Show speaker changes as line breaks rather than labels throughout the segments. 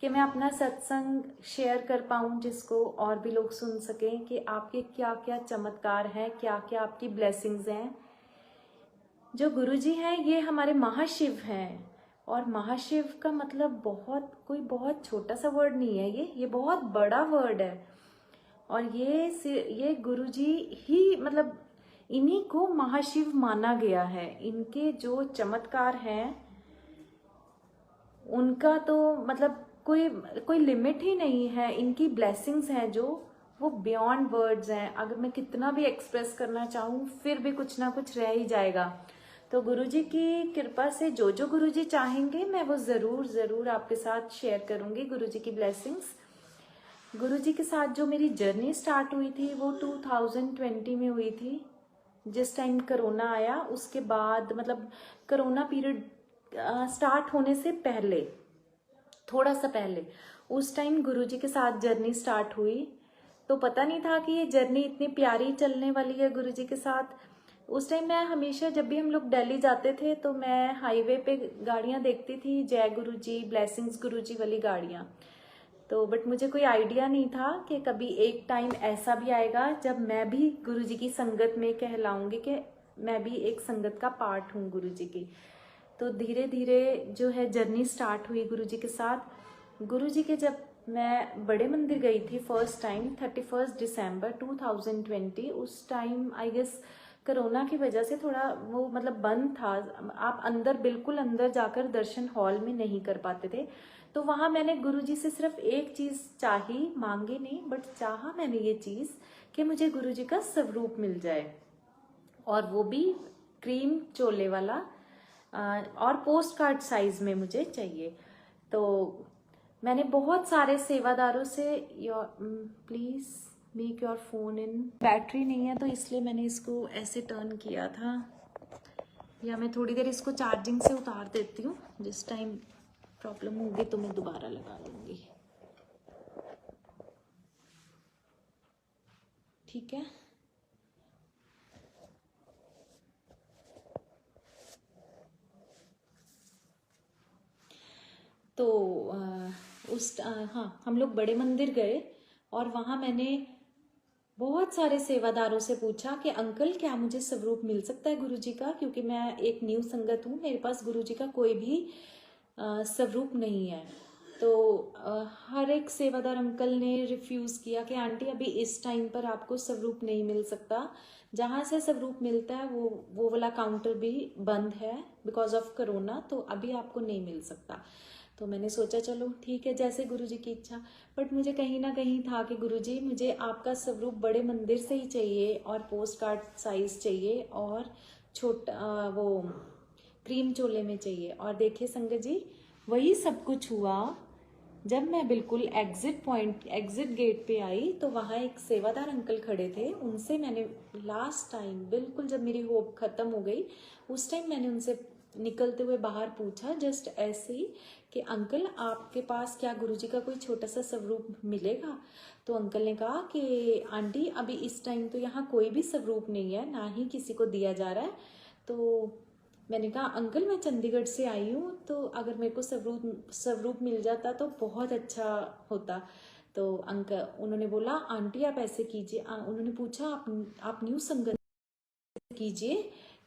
कि मैं अपना सत्संग शेयर कर पाऊँ, जिसको और भी लोग सुन सकें कि आपके क्या क्या चमत्कार हैं, क्या क्या आपकी ब्लेसिंग्स हैं। जो गुरुजी हैं ये हमारे महाशिव हैं, और महाशिव का मतलब बहुत छोटा सा वर्ड नहीं है, ये बहुत बड़ा वर्ड है। और ये गुरुजी ही मतलब इन्हीं को महाशिव माना गया है। इनके जो चमत्कार हैं उनका तो मतलब कोई लिमिट ही नहीं है। इनकी ब्लेसिंग्स हैं जो वो बियॉन्ड वर्ड्स हैं। अगर मैं कितना भी एक्सप्रेस करना चाहूँ फिर भी कुछ ना कुछ रह ही जाएगा। तो गुरुजी की कृपा से जो जो गुरुजी चाहेंगे मैं वो ज़रूर आपके साथ शेयर करूँगी गुरुजी की ब्लेसिंग्स। गुरुजी के साथ जो मेरी जर्नी स्टार्ट हुई थी वो 2020 में हुई थी, जिस टाइम कोरोना आया। उसके बाद मतलब कोरोना पीरियड स्टार्ट होने से पहले, थोड़ा सा पहले, उस टाइम गुरुजी के साथ जर्नी स्टार्ट हुई। तो पता नहीं था कि ये जर्नी इतनी प्यारी चलने वाली है गुरुजी के साथ। उस टाइम मैं हमेशा जब भी हम लोग दिल्ली जाते थे तो मैं हाईवे पे गाड़ियाँ देखती थी, जय गुरुजी, ब्लेसिंग्स गुरुजी वाली गाड़ियाँ। तो बट मुझे कोई आइडिया नहीं था कि कभी एक टाइम ऐसा भी आएगा जब मैं भी गुरुजी की संगत में कहलाऊंगी कि मैं भी एक संगत का पार्ट हूँ गुरुजी की। तो धीरे धीरे जो है जर्नी स्टार्ट हुई गुरुजी के साथ। गुरुजी के जब मैं बड़े मंदिर गई थी फर्स्ट टाइम 31 दिसंबर 2020, उस टाइम आई गेस कोरोना की वजह से थोड़ा वो मतलब बंद था। आप अंदर बिल्कुल अंदर जाकर दर्शन हॉल में नहीं कर पाते थे। तो वहाँ मैंने गुरुजी से सिर्फ एक चीज़ चाही, मांगे नहीं बट चाहा मैंने ये चीज़ कि मुझे गुरुजी का स्वरूप मिल जाए, और वो भी क्रीम चोले वाला, और पोस्ट कार्ड साइज में मुझे चाहिए। तो मैंने बहुत सारे सेवादारों से please make your phone in, battery नहीं है तो इसलिए मैंने इसको ऐसे टर्न किया था, या मैं थोड़ी देर इसको चार्जिंग से उतार देती हूँ, जिस टाइम प्रॉब्लम होगी तो मैं दोबारा लगा लूँगी। ठीक है। तो हाँ, हम लोग बड़े मंदिर गए और वहाँ मैंने बहुत सारे सेवादारों से पूछा कि अंकल क्या मुझे स्वरूप मिल सकता है गुरुजी का, क्योंकि मैं एक न्यू संगत हूँ, मेरे पास गुरुजी का कोई भी स्वरूप नहीं है। तो हर एक सेवादार अंकल ने रिफ्यूज़ किया कि आंटी अभी इस टाइम पर आपको स्वरूप नहीं मिल सकता, जहाँ से स्वरूप मिलता है वो वाला काउंटर भी बंद है बिकॉज ऑफ कोरोना, तो अभी आपको नहीं मिल सकता। तो मैंने सोचा चलो ठीक है, जैसे गुरुजी की इच्छा। बट मुझे कहीं ना कहीं था कि गुरुजी मुझे आपका स्वरूप बड़े मंदिर से ही चाहिए, और पोस्ट कार्ड साइज चाहिए, और छोटा वो क्रीम चोले में चाहिए। और देखिए संगत जी, वही सब कुछ हुआ। जब मैं बिल्कुल एग्जिट गेट पे आई तो वहाँ एक सेवादार अंकल खड़े थे। उनसे मैंने लास्ट टाइम बिल्कुल जब मेरी होप खत्म हो गई, उस टाइम मैंने उनसे निकलते हुए बाहर पूछा जस्ट ऐसे ही कि अंकल आपके पास क्या गुरुजी का कोई छोटा सा स्वरूप मिलेगा। तो अंकल ने कहा कि आंटी अभी इस टाइम तो यहाँ कोई भी स्वरूप नहीं है, ना ही किसी को दिया जा रहा है। तो मैंने कहा अंकल मैं चंडीगढ़ से आई हूँ, तो अगर मेरे को स्वरूप मिल जाता तो बहुत अच्छा होता। तो अंकल उन्होंने बोला आंटी आप ऐसे कीजिए, उन्होंने पूछा आप न्यू संगत कीजिए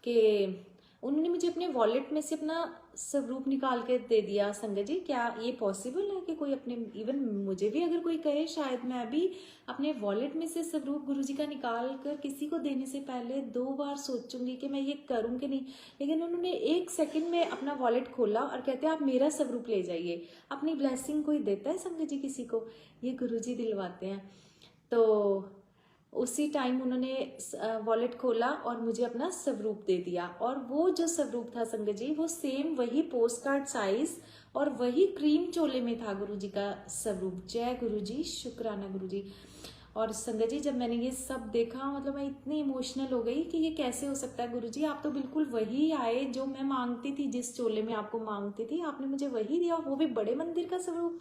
कि उन्होंने मुझे अपने वॉलेट में से अपना स्वरूप निकाल के दे दिया। संगत जी क्या ये पॉसिबल है कि कोई अपने, इवन मुझे भी अगर कोई कहे शायद मैं भी अपने वॉलेट में से स्वरूप गुरुजी का निकाल कर किसी को देने से पहले 2 बार सोचूंगी कि मैं ये करूँ कि नहीं। लेकिन उन्होंने 1 सेकंड में अपना वॉलेट खोला और कहते हैं आप मेरा स्वरूप ले जाइए। अपनी ब्लेसिंग कोई देता है संगत जी किसी को, ये गुरुजी दिलवाते हैं। तो उसी टाइम उन्होंने वॉलेट खोला और मुझे अपना स्वरूप दे दिया। और वो जो स्वरूप था संगत जी, वो सेम वही पोस्ट कार्ड साइज और वही क्रीम चोले में था गुरुजी का स्वरूप। जय गुरुजी, शुक्राना गुरुजी। और संगत जी जब मैंने ये सब देखा मतलब मैं इतनी इमोशनल हो गई कि ये कैसे हो सकता है गुरुजी, आप तो बिल्कुल वही आए जो मैं मांगती थी, जिस चोले में आपको मांगती थी आपने मुझे वही दिया, वो भी बड़े मंदिर का स्वरूप।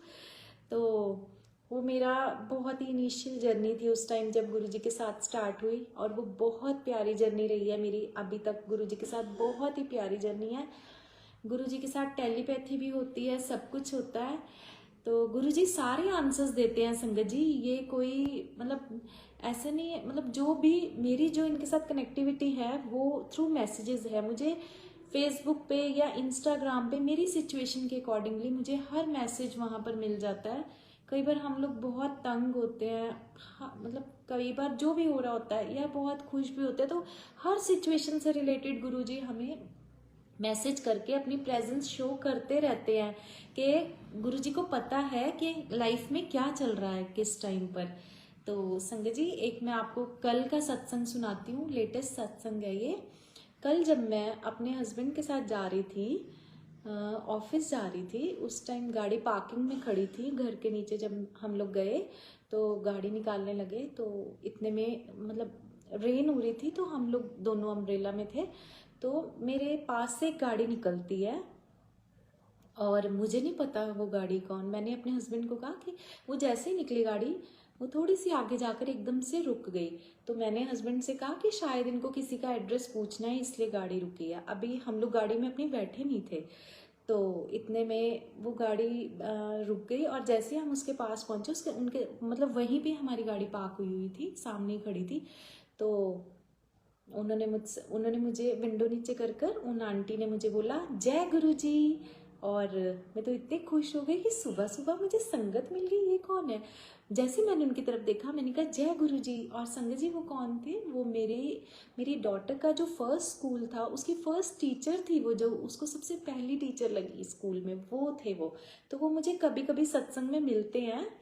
तो वो मेरा बहुत ही इनिशियल जर्नी थी उस टाइम जब गुरुजी के साथ स्टार्ट हुई, और वो बहुत प्यारी जर्नी रही है मेरी अभी तक। गुरुजी के साथ बहुत ही प्यारी जर्नी है। गुरुजी के साथ टेलीपैथी भी होती है, सब कुछ होता है। तो गुरुजी सारे आंसर्स देते हैं संगत जी, ये कोई मतलब ऐसा नहीं है, मतलब जो भी मेरी जो इनके साथ कनेक्टिविटी है वो थ्रू मैसेजेस है। मुझे फेसबुक पे या इंस्टाग्राम पे मेरी सिचुएशन के अकॉर्डिंगली मुझे हर मैसेज वहाँ पर मिल जाता है। कई बार हम लोग बहुत तंग होते हैं, हाँ, मतलब कई बार जो भी हो रहा होता है या बहुत खुश भी होते हैं, तो हर सिचुएशन से रिलेटेड गुरुजी हमें मैसेज करके अपनी प्रेजेंस शो करते रहते हैं कि गुरुजी को पता है कि लाइफ में क्या चल रहा है किस टाइम पर। तो संगत जी एक मैं आपको कल का सत्संग सुनाती हूँ, लेटेस्ट सत्संग है ये। कल जब मैं अपने हस्बैंड के साथ जा रही थी, ऑफिस जा रही थी, उस टाइम गाड़ी पार्किंग में खड़ी थी घर के नीचे। जब हम लोग गए तो गाड़ी निकालने लगे तो इतने में मतलब रेन हो रही थी, तो हम लोग दोनों अम्ब्रेला में थे। तो मेरे पास से एक गाड़ी निकलती है और मुझे नहीं पता वो गाड़ी कौन। मैंने अपने हस्बैंड को कहा कि वो जैसे ही निकली गाड़ी वो थोड़ी सी आगे जाकर एकदम से रुक गई। तो मैंने हस्बैंड से कहा कि शायद इनको किसी का एड्रेस पूछना है इसलिए गाड़ी रुकी है। अभी हम लोग गाड़ी में अपनी बैठे नहीं थे, तो इतने में वो गाड़ी रुक गई और जैसे हम उसके पास पहुंचे, उसके उनके मतलब वहीं पे हमारी गाड़ी पार्क हुई हुई थी, सामने ही खड़ी थी। तो उन्होंने मुझे विंडो नीचे कर कर उन आंटी ने मुझे बोला जय गुरुजी। और मैं तो इतनी खुश हो गई कि सुबह सुबह मुझे संगत मिल गई, ये कौन है। जैसे मैंने उनकी तरफ देखा मैंने कहा जय गुरुजी। और संगत जी वो कौन थे, वो मेरी डॉटर का जो फर्स्ट स्कूल था उसकी फर्स्ट टीचर थी, वो जो उसको सबसे पहली टीचर लगी स्कूल में वो थे वो। तो वो मुझे कभी कभी सत्संग में मिलते हैं,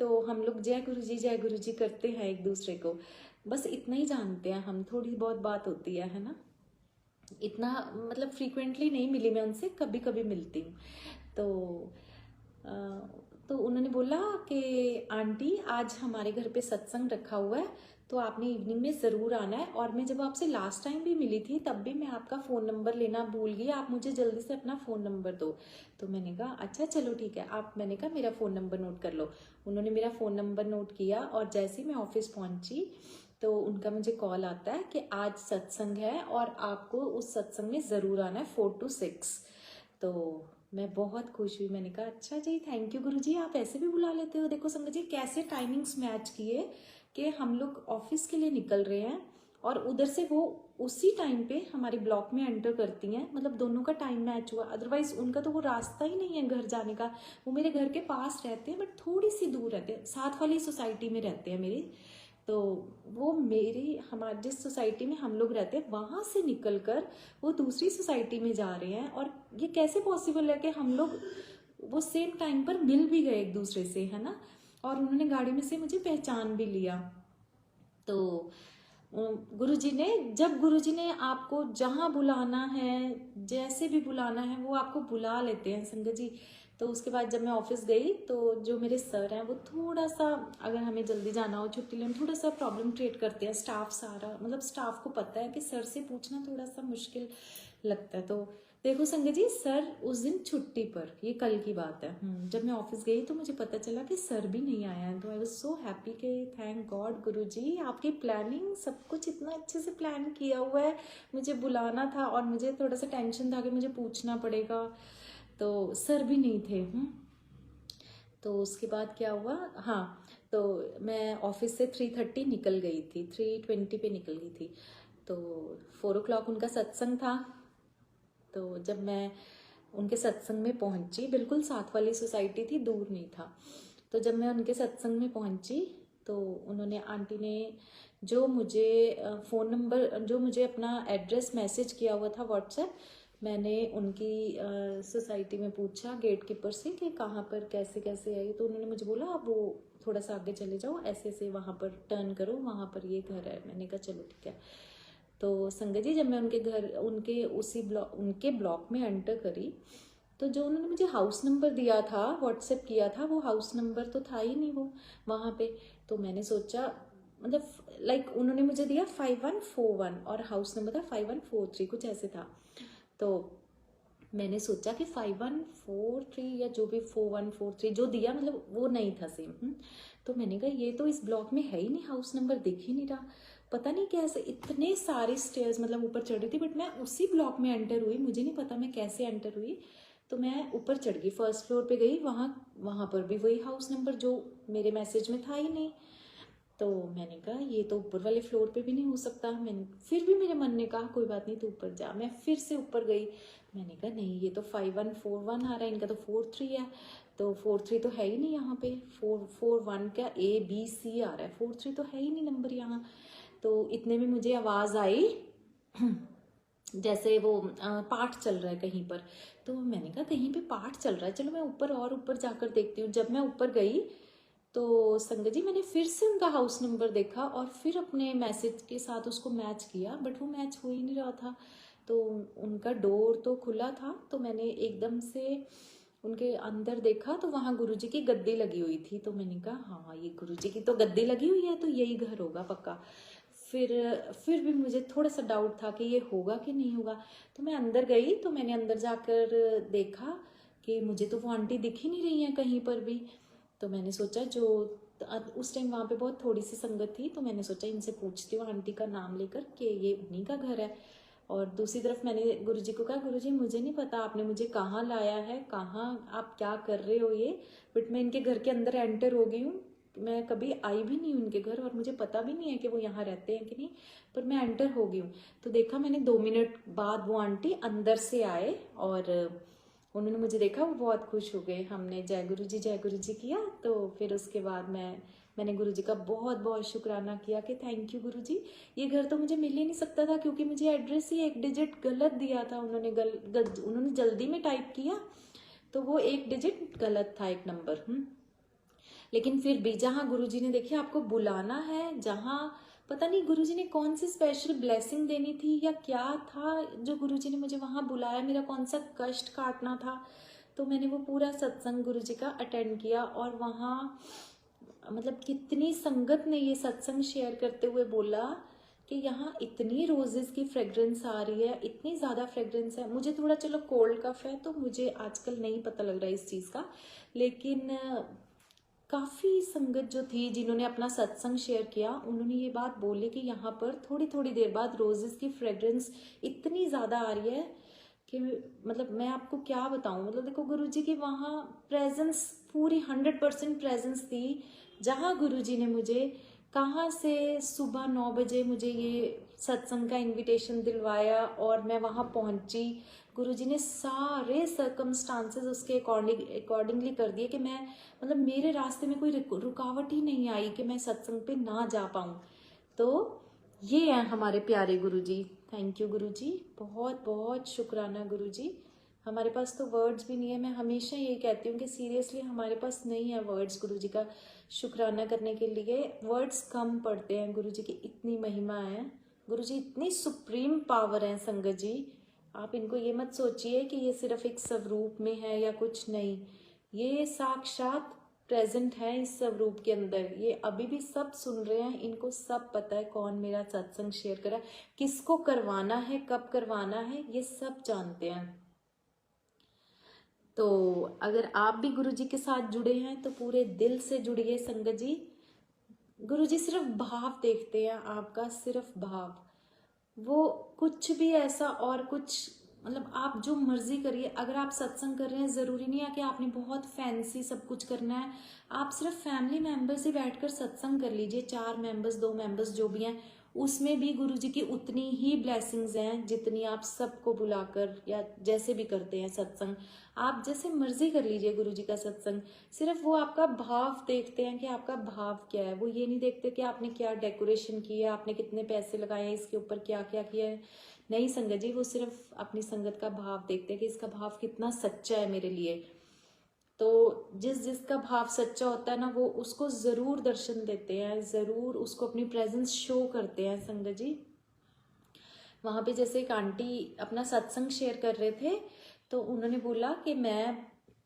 तो हम लोग जय गुरुजी करते हैं एक दूसरे को। बस इतना ही जानते हैं हम, थोड़ी बहुत बात होती है ना। इतना मतलब फ्रीक्वेंटली नहीं मिली मैं उनसे, कभी कभी मिलती हूँ। तो अ, तो उन्होंने बोला कि आंटी आज हमारे घर पे सत्संग रखा हुआ है, तो आपने इवनिंग में ज़रूर आना है। और मैं जब आपसे लास्ट टाइम भी मिली थी तब भी मैं आपका फ़ोन नंबर लेना भूल गई, आप मुझे जल्दी से अपना फ़ोन नंबर दो। तो मैंने कहा अच्छा चलो ठीक है, आप मैंने कहा मेरा फ़ोन नंबर नोट कर लो। उन्होंने मेरा फ़ोन नंबर नोट किया और जैसे ही मैं ऑफिस पहुंची तो उनका मुझे कॉल आता है कि आज सत्संग है और आपको उस सत्संग में ज़रूर आना है 4 to 6। तो मैं बहुत खुश हुई, मैंने कहा अच्छा जी थैंक यू गुरुजी, आप ऐसे भी बुला लेते हो। देखो संगत जी कैसे टाइमिंग्स मैच किए कि हम लोग ऑफिस के लिए निकल रहे हैं और उधर से वो उसी टाइम पे हमारे ब्लॉक में एंटर करती हैं, मतलब दोनों का टाइम मैच हुआ। अदरवाइज उनका तो वो रास्ता ही नहीं है घर जाने का, वो मेरे घर के पास रहते हैं बट थोड़ी सी दूर रहते हैं, साथ वाली सोसाइटी में रहते हैं मेरी। तो वो मेरी हमारे जिस सोसाइटी में हम लोग रहते हैं वहाँ से निकलकर वो दूसरी सोसाइटी में जा रहे हैं। और ये कैसे पॉसिबल है कि हम लोग वो सेम टाइम पर मिल भी गए एक दूसरे से, है ना। और उन्होंने गाड़ी में से मुझे पहचान भी लिया। तो जब गुरुजी ने आपको जहाँ बुलाना है जैसे भी बुलाना है वो आपको बुला लेते हैं संगत जी। तो उसके बाद जब मैं ऑफिस गई तो जो मेरे सर हैं वो थोड़ा सा, अगर हमें जल्दी जाना हो छुट्टी लेने, थोड़ा सा प्रॉब्लम क्रिएट करते हैं। स्टाफ सारा मतलब स्टाफ को पता है कि सर से पूछना थोड़ा सा मुश्किल लगता है। तो देखो संगत जी सर उस दिन छुट्टी पर, ये कल की बात है, जब मैं ऑफिस गई तो मुझे पता चला कि सर भी नहीं आया है। तो आई वाज सो हैप्पी कि थैंक गॉड गुरुजी आपकी प्लानिंग सब कुछ इतना अच्छे से प्लान किया हुआ है। मुझे बुलाना था और मुझे थोड़ा सा टेंशन था कि मुझे पूछना पड़ेगा, तो सर भी नहीं थे। तो उसके बाद क्या हुआ, हाँ, तो मैं ऑफिस से 3:30 निकल गई थी, 3:20 पे निकल गई थी। तो 4 o'clock उनका सत्संग था। तो जब मैं उनके सत्संग में पहुंची, बिल्कुल साथ वाली सोसाइटी थी, दूर नहीं था। तो जब मैं उनके सत्संग में पहुंची तो उन्होंने आंटी ने जो मुझे फ़ोन नंबर, जो मुझे अपना एड्रेस मैसेज किया हुआ था व्हाट्सएप, मैंने उनकी सोसाइटी में पूछा गेट कीपर से कि कहाँ पर कैसे कैसे आई। तो उन्होंने मुझे बोला आप वो थोड़ा सा आगे चले जाओ, ऐसे ऐसे वहाँ पर टर्न करो, वहाँ पर ये घर है। मैंने कहा चलो ठीक है। तो संगत जी जब मैं उनके ब्लॉक में एंटर करी तो जो उन्होंने मुझे हाउस नंबर दिया था, व्हाट्सएप किया था, वो हाउस नंबर तो था ही नहीं वो वहाँ पे। तो मैंने सोचा मतलब लाइक उन्होंने मुझे दिया 5141 और हाउस नंबर था 5143 कुछ ऐसे था। तो मैंने सोचा कि 5143 या जो भी 4143 जो दिया मतलब वो नहीं था सेम। तो मैंने कहा ये तो इस ब्लॉक में है ही नहीं, हाउस नंबर दिख ही नहीं रहा। पता नहीं कैसे इतने सारे स्टेयर्स मतलब ऊपर चढ़ रही थी, बट मैं उसी ब्लॉक में एंटर हुई, मुझे नहीं पता मैं कैसे एंटर हुई। तो मैं ऊपर चढ़ गई, फर्स्ट फ्लोर पे गई, वहाँ पर भी वही हाउस नंबर जो मेरे मैसेज में था ही नहीं। तो मैंने कहा ये तो ऊपर वाले फ्लोर पे भी नहीं हो सकता। मैंने फिर भी मेरे मन ने कहा कोई बात नहीं, तू ऊपर जा। मैं फिर से ऊपर गई, मैंने कहा नहीं ये तो 5141 आ रहा है, इनका तो 43 है, तो 43 तो है ही नहीं यहाँ पे। 441 का ABC आ रहा है, 43 तो है ही नहीं नंबर यहाँ। तो इतने में मुझे आवाज़ आई जैसे वो पाठ चल रहा है कहीं पर। तो मैंने कहा कहीं पे पाठ चल रहा है, चलो मैं ऊपर और ऊपर जाकर देखती हूँ। जब मैं ऊपर गई तो संगत जी मैंने फिर से उनका हाउस नंबर देखा और फिर अपने मैसेज के साथ उसको मैच किया, बट वो मैच हो ही नहीं रहा था। तो उनका डोर तो खुला था, तो मैंने एकदम से उनके अंदर देखा तो वहाँ गुरुजी की गद्दी लगी हुई थी। तो मैंने कहा हाँ ये गुरुजी की तो गद्दी लगी हुई है, तो यही घर होगा पक्का। फिर भी मुझे थोड़ा सा डाउट था कि ये होगा कि नहीं होगा। तो मैं अंदर गई, तो मैंने अंदर जाकर देखा कि मुझे तो वो आंटी दिख ही नहीं रही हैं कहीं पर भी। तो मैंने सोचा जो उस टाइम वहाँ पे बहुत थोड़ी सी संगत थी, तो मैंने सोचा इनसे पूछती हूँ आंटी का नाम लेकर कि ये उन्हीं का घर है। और दूसरी तरफ मैंने गुरुजी को कहा गुरुजी मुझे नहीं पता आपने मुझे कहाँ लाया है, कहाँ आप क्या कर रहे हो ये, बट मैं इनके घर के अंदर एंटर हो गई हूँ। मैं कभी आई भी नहीं हूँ इनके घर और मुझे पता भी नहीं है कि वो यहाँ रहते हैं कि नहीं, पर मैं एंटर हो गई हूँ। तो देखा मैंने 2 मिनट बाद वो आंटी अंदर से आए और उन्होंने मुझे देखा, वो बहुत खुश हो गए। हमने जय गुरु जी किया। तो फिर उसके बाद मैंने गुरु जी का बहुत बहुत शुक्राना किया कि थैंक यू गुरु जी, ये घर तो मुझे मिल ही नहीं सकता था क्योंकि मुझे एड्रेस ही 1 डिजिट गलत दिया था। उन्होंने जल्दी में टाइप किया तो वो 1 डिजिट गलत था, 1 नंबर। लेकिन फिर भी जहाँ गुरुजी ने देखिए आपको बुलाना है, जहाँ पता नहीं गुरुजी ने कौन सी स्पेशल ब्लेसिंग देनी थी या क्या था जो गुरुजी ने मुझे वहाँ बुलाया, मेरा कौन सा कष्ट काटना था। तो मैंने वो पूरा सत्संग गुरुजी का अटेंड किया और वहाँ मतलब कितनी संगत ने ये सत्संग शेयर करते हुए बोला कि यहाँ इतनी रोजेस की फ्रेग्रेंस आ रही है, इतनी ज़्यादा फ्रेग्रेंस है। मुझे थोड़ा चलो कोल्ड कफ है तो मुझे आजकल नहीं पता लग रहा है इस चीज़ का, लेकिन काफ़ी संगत जो थी जिन्होंने अपना सत्संग शेयर किया उन्होंने ये बात बोली कि यहाँ पर थोड़ी थोड़ी देर बाद रोजेस की फ्रेग्रेंस इतनी ज़्यादा आ रही है कि मतलब मैं आपको क्या बताऊँ। मतलब देखो गुरुजी की वहाँ प्रेजेंस पूरी 100% प्रेजेंस थी। जहाँ गुरुजी ने मुझे कहाँ से सुबह 9 बजे मुझे ये सत्संग का इनविटेशन दिलवाया और मैं वहाँ पहुँची, गुरुजी ने सारे सर्कमस्टांसेस उसके अकॉर्डिंगली कर दिए कि मैं मतलब मेरे रास्ते में कोई रुकावट ही नहीं आई कि मैं सत्संग पे ना जा पाऊँ। तो ये है हमारे प्यारे गुरुजी। थैंक यू गुरुजी, बहुत बहुत शुक्राना गुरुजी। हमारे पास तो वर्ड्स भी नहीं है। मैं हमेशा यही कहती हूँ कि सीरियसली हमारे पास नहीं है वर्ड्स गुरुजी का शुक्राना करने के लिए, वर्ड्स कम पड़ते हैं। गुरुजी की इतनी महिमा है, गुरुजी इतनी सुप्रीम पावर है। संगत जी आप इनको ये मत सोचिए कि ये सिर्फ एक स्वरूप में है या कुछ नहीं, ये साक्षात प्रेजेंट है इस स्वरूप के अंदर। ये अभी भी सब सुन रहे हैं, इनको सब पता है कौन मेरा सत्संग शेयर करा, किसको करवाना है, कब करवाना है, ये सब जानते हैं। तो अगर आप भी गुरुजी के साथ जुड़े हैं तो पूरे दिल से जुड़िए संगत जी। गुरुजी सिर्फ भाव देखते हैं आपका, सिर्फ भाव। वो कुछ भी ऐसा और कुछ मतलब आप जो मर्जी करिए। अगर आप सत्संग कर रहे हैं ज़रूरी नहीं है कि आपने बहुत फैंसी सब कुछ करना है। आप सिर्फ फैमिली मेंबर्स ही बैठकर सत्संग कर लीजिए, 4 मेंबर्स 2 मेंबर्स जो भी हैं, उसमें भी गुरुजी की उतनी ही ब्लेसिंग्स हैं जितनी आप सबको बुलाकर या जैसे भी करते हैं सत्संग। आप जैसे मर्जी कर लीजिए गुरुजी का सत्संग। सिर्फ वो आपका भाव देखते हैं कि आपका भाव क्या है। वो ये नहीं देखते कि आपने क्या डेकोरेशन की है, आपने कितने पैसे लगाए हैं, इसके ऊपर क्या क्या किया है। नहीं संगत जी, वो सिर्फ अपनी संगत का भाव देखते हैं कि इसका भाव कितना सच्चा है मेरे लिए। तो जिसका भाव सच्चा होता है ना, वो उसको ज़रूर दर्शन देते हैं, ज़रूर उसको अपनी प्रेजेंस शो करते हैं संगत जी। वहाँ पे जैसे एक आंटी अपना सत्संग शेयर कर रहे थे तो उन्होंने बोला कि मैं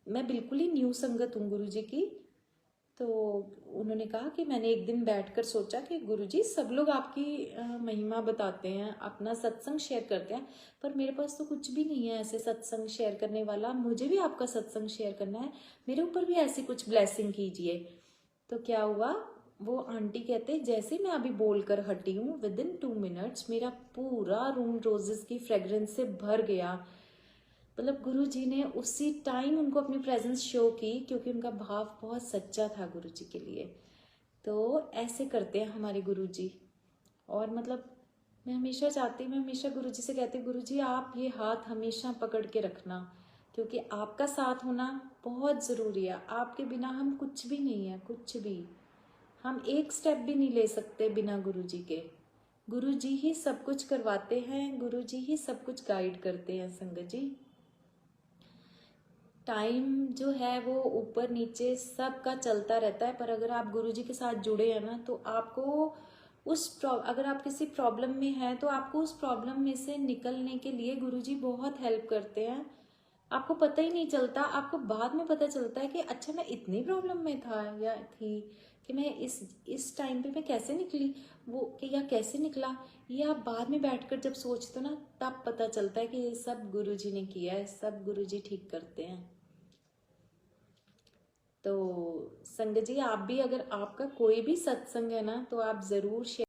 बिल्कुल ही न्यू संगत हूँ गुरुजी की। तो उन्होंने कहा कि मैंने एक दिन बैठकर सोचा कि गुरुजी सब लोग आपकी महिमा बताते हैं, अपना सत्संग शेयर करते हैं, पर मेरे पास तो कुछ भी नहीं है ऐसे सत्संग शेयर करने वाला। मुझे भी आपका सत्संग शेयर करना है, मेरे ऊपर भी ऐसी कुछ ब्लेसिंग कीजिए। तो क्या हुआ, वो आंटी कहते जैसे मैं अभी बोलकर हटी हूँ विद इन 2 मिनट्स मेरा पूरा रूम रोजेस की फ्रेग्रेंस से भर गया। मतलब गुरु जी ने उसी टाइम उनको अपनी प्रेजेंस शो की, क्योंकि उनका भाव बहुत सच्चा था गुरु जी के लिए। तो ऐसे करते हैं हमारे गुरु जी। और मतलब मैं हमेशा गुरु जी से कहती हूँ, गुरु जी आप ये हाथ हमेशा पकड़ के रखना, क्योंकि आपका साथ होना बहुत ज़रूरी है। आपके बिना हम कुछ भी नहीं है, कुछ भी। हम एक स्टेप भी नहीं ले सकते बिना गुरु जी के। गुरु जी ही सब कुछ करवाते हैं, गुरु जी ही सब कुछ गाइड करते हैं संगत जी। टाइम जो है वो ऊपर नीचे सबका चलता रहता है, पर अगर आप गुरु जी के साथ जुड़े हैं ना, तो आपको अगर आप किसी प्रॉब्लम में हैं तो आपको उस प्रॉब्लम में से निकलने के लिए गुरु जी बहुत हेल्प करते हैं। आपको पता ही नहीं चलता, आपको बाद में पता चलता है कि अच्छा मैं इतनी प्रॉब्लम में था या थी, कि मैं इस टाइम पे मैं कैसे निकली, वो कि या कैसे निकला। ये आप बाद में बैठकर जब सोचते हो ना, तब पता चलता है कि ये सब गुरु जी ने किया है, सब गुरु जी ठीक करते हैं। तो संगत जी, आप भी अगर आपका कोई भी सत्संग है ना, तो आप ज़रूर शेयर